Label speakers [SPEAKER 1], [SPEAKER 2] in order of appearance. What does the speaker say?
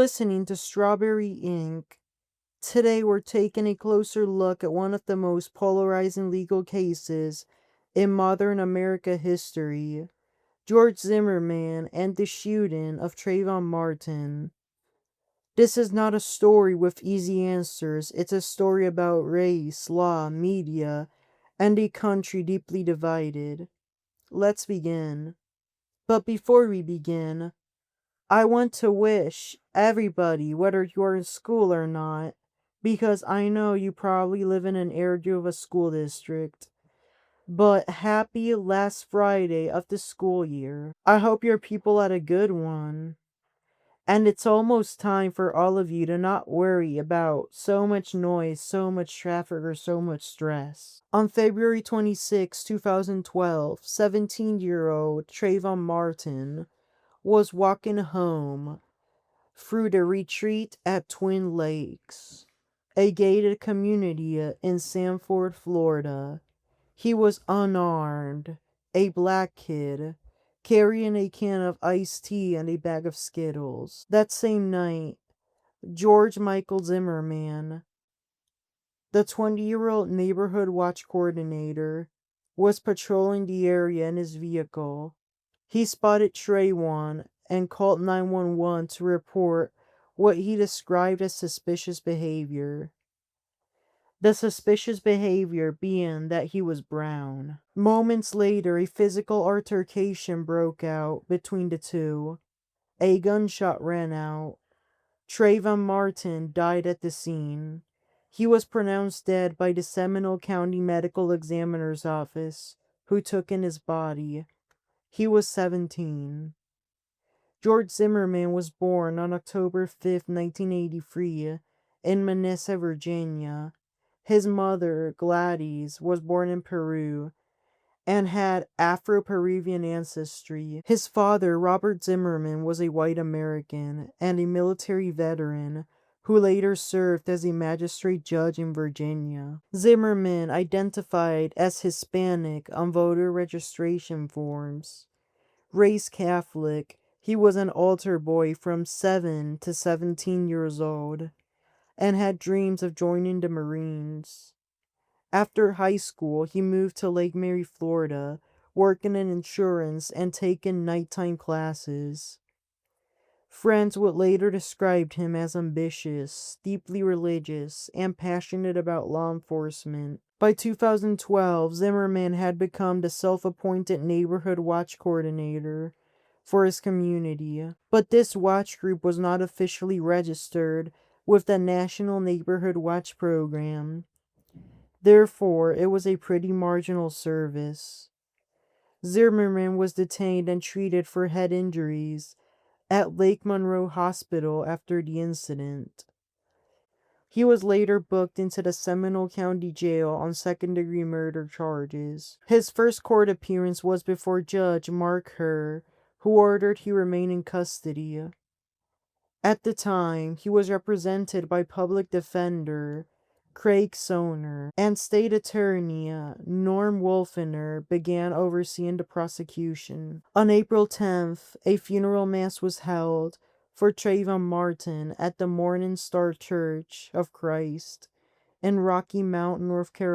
[SPEAKER 1] listening to Strawberry Ink. Today we're taking a closer look at one of the most polarizing legal cases in modern America history, George Zimmerman and the shooting of Trayvon Martin. This is not a story with easy answers, it's a story about race, law, media, and a country deeply divided. Let's begin. But before we begin, I want to wish everybody, whether you're in school or not, because I know you probably live in an area of a school district, but happy last Friday of the school year. I hope your people had a good one. And it's almost time for all of you to not worry about so much noise, so much traffic, or so much stress. On February 26, 2012, 17-year-old Trayvon Martin was walking home through the retreat at Twin Lakes, a gated community in Sanford, Florida. He was unarmed, a black kid, carrying a can of iced tea and a bag of Skittles. That same night, George Michael Zimmerman, the 20-year-old neighborhood watch coordinator, was patrolling the area in his vehicle. He spotted Trayvon and called 911 to report what he described as suspicious behavior. The suspicious behavior being that he was brown. Moments later, a physical altercation broke out between the two. A gunshot rang out. Trayvon Martin died at the scene. He was pronounced dead by the Seminole County Medical Examiner's Office, who took in his body. He was 17. George Zimmerman was born on October 5, 1983, in Mesa, Virginia. His mother, Gladys, was born in Peru and had Afro-Peruvian ancestry. His father, Robert Zimmerman, was a white American and a military veteran who later served as a magistrate judge in Virginia. Zimmerman identified as Hispanic on voter registration forms. Raised Catholic, he was an altar boy from 7 to 17 years old and had dreams of joining the Marines. After high school, he moved to Lake Mary, Florida, working in insurance and taking nighttime classes. Friends would later describe him as ambitious, deeply religious, and passionate about law enforcement. By 2012, Zimmerman had become the self-appointed neighborhood watch coordinator for his community, but this watch group was not officially registered with the National Neighborhood Watch Program. Therefore, it was a pretty marginal service. Zimmerman was detained and treated for head injuries at Lake Monroe Hospital after the incident. He was later booked into the Seminole County Jail on second-degree murder charges. His first court appearance was before Judge Mark Herr, who ordered he remain in custody. At the time, he was represented by public defender Craig Soner, and state attorney Norm Wolfener began overseeing the prosecution. On April 10th, a funeral mass was held for Trayvon Martin at the Morning Star Church of Christ in Rocky Mount, North Carolina.